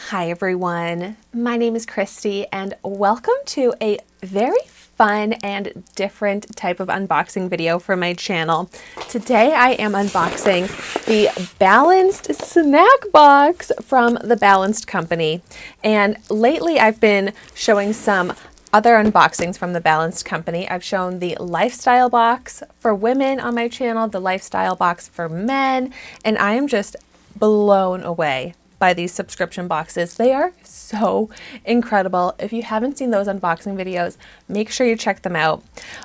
Hi everyone, my name is Christy and welcome to a very fun and different type of unboxing video for my channel. Today I am unboxing the Balanced Snack Box from the Balanced Company. And lately I've been showing some other unboxings from the Balanced Company. I've shown the lifestyle box for women on my channel, the lifestyle box for men, and I am just blown away by these subscription boxes. They are so incredible. If you haven't seen those unboxing videos, make sure you check them out.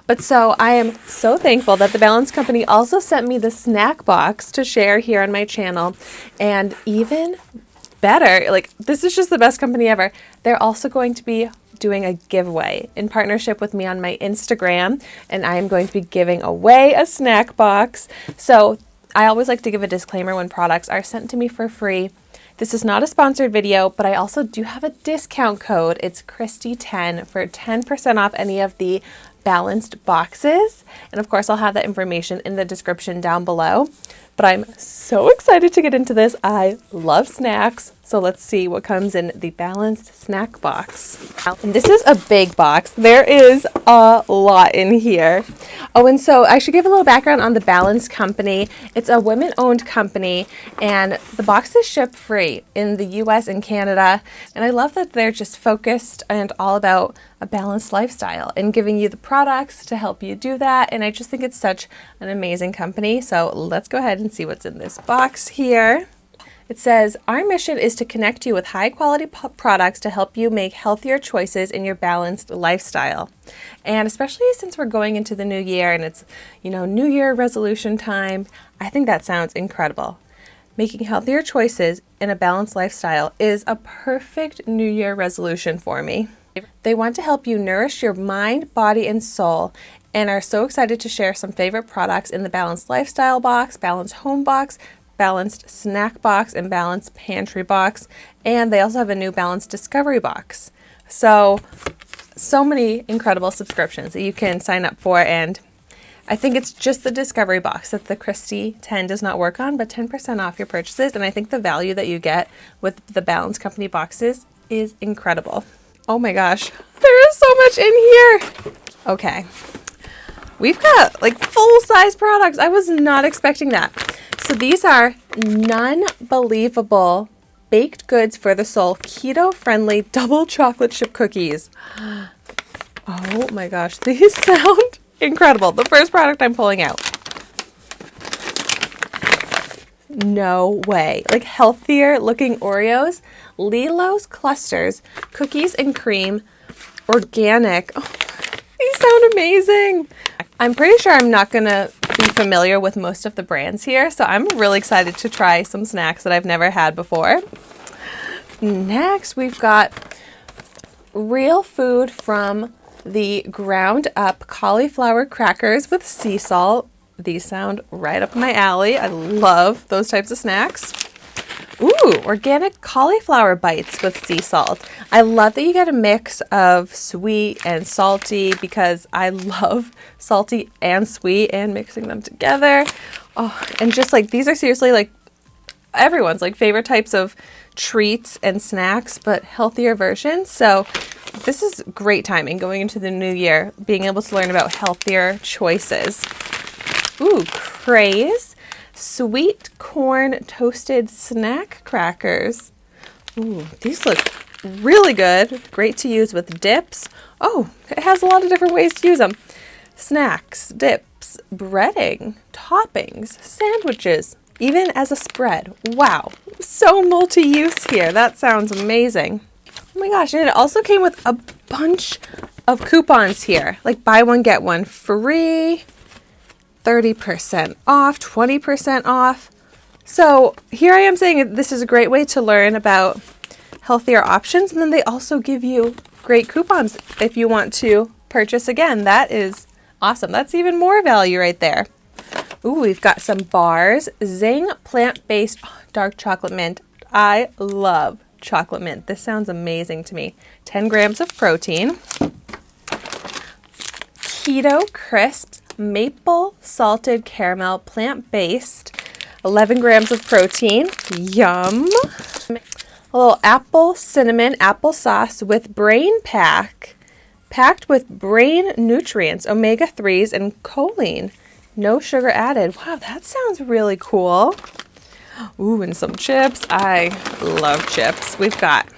But so I am so thankful that the Balanced Company also sent me the snack box to share here on my channel. And even better, like this is just the best company ever. They're also going to be doing a giveaway in partnership with me on my Instagram, and I am going to be giving away a snack box. So I always like to give a disclaimer when products are sent to me for free. This is not a sponsored video, but I also do have a discount code. It's Christy10 for 10% off any of the Balanced boxes. And of course, I'll have that information in the description down below. But I'm so excited to get into this. I love snacks. So let's see what comes in the Balanced Snack Box. And this is a big box. There is a lot in here. Oh, and so I should give a little background on the Balanced Company. It's a women-owned company, and the box is ship free in the US and Canada. And I love that they're just focused and all about a balanced lifestyle and giving you the products to help you do that. And I just think it's such an amazing company. So let's go ahead and see what's in this box here. It says, our mission is to connect you with high quality products to help you make healthier choices in your balanced lifestyle. And especially since we're going into the new year and it's, New Year resolution time, I think that sounds incredible. Making healthier choices in a balanced lifestyle is a perfect New Year resolution for me. They want to help you nourish your mind, body, and soul, and are so excited to share some favorite products in the Balanced Lifestyle Box, Balanced Home Box, Balanced Snack Box, and Balanced Pantry Box. And they also have a new Balanced Discovery Box. So many incredible subscriptions that you can sign up for, and I think it's just the Discovery Box that the Christy 10 does not work on, but 10% off your purchases. And I think the value that you get with the Balanced Company boxes is incredible. Oh my gosh, there is so much in here. Okay, we've got like full-size products. I was not expecting that. So these are non-believable baked goods for the soul, keto-friendly double chocolate chip cookies. Oh my gosh, these sound incredible. The first product I'm pulling out. No way. Like healthier looking Oreos, Lilo's clusters, cookies and cream, organic. Oh, these sound amazing. I'm pretty sure I'm not going to be familiar with most of the brands here, so I'm really excited to try some snacks that I've never had before. Next, we've got real food from the ground up cauliflower crackers with sea salt. These sound right up my alley. I love those types of snacks. Ooh, organic cauliflower bites with sea salt. I love that you get a mix of sweet and salty because I love salty and sweet and mixing them together. Oh, and just like these are seriously like everyone's like favorite types of treats and snacks, but healthier versions. So this is great timing going into the new year, being able to learn about healthier choices. Ooh, Craze sweet corn toasted snack crackers. Ooh, these look really good. Great to use with dips. Oh, it has a lot of different ways to use them. Snacks, dips, breading, toppings, sandwiches, even as a spread. Wow, so multi-use here. That sounds amazing. Oh my gosh, and it also came with a bunch of coupons here, like buy one, get one free, 30% off, 20% off. So here I am saying this is a great way to learn about healthier options. And then they also give you great coupons if you want to purchase again. That is awesome. That's even more value right there. Ooh, we've got some bars. Zing plant-based dark chocolate mint. I love chocolate mint. This sounds amazing to me. 10 grams of protein. Keto crisps. Maple salted caramel, plant-based, 11 grams of protein. Yum. A little apple cinnamon applesauce with brain pack, packed with brain nutrients, omega-3s, and choline. No sugar added. Wow, that sounds really cool. Ooh, and some chips. I love chips. We've got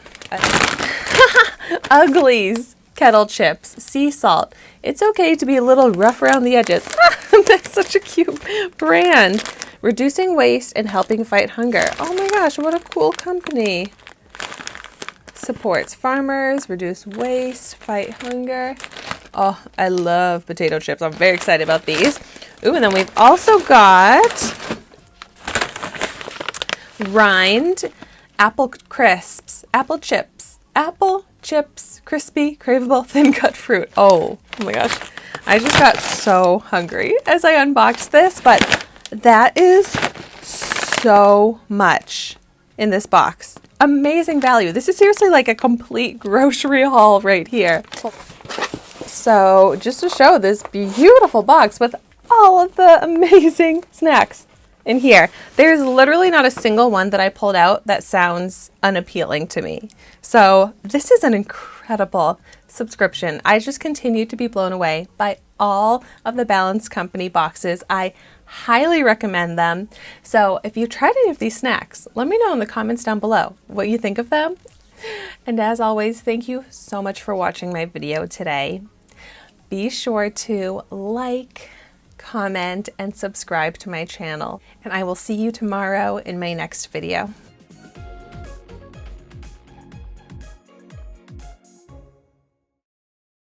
Uglies kettle chips, sea salt. It's okay to be a little rough around the edges. That's such a cute brand. Reducing waste and helping fight hunger. Oh my gosh, what a cool company. Supports farmers, reduce waste, fight hunger. Oh, I love potato chips. I'm very excited about these. Ooh, and then we've also got Rind apple crisps, apple chips, crispy, craveable, thin cut fruit. Oh my gosh. I just got so hungry as I unboxed this, but that is so much in this box. Amazing value. This is seriously like a complete grocery haul right here. So just to show this beautiful box with all of the amazing snacks in here. There's literally not a single one that I pulled out that sounds unappealing to me. So this is an incredible subscription. I just continue to be blown away by all of the Balanced Company boxes. I highly recommend them. So if you tried any of these snacks, let me know in the comments down below what you think of them. And as always, thank you so much for watching my video today. Be sure to like, comment, and subscribe to my channel. And I will see you tomorrow in my next video.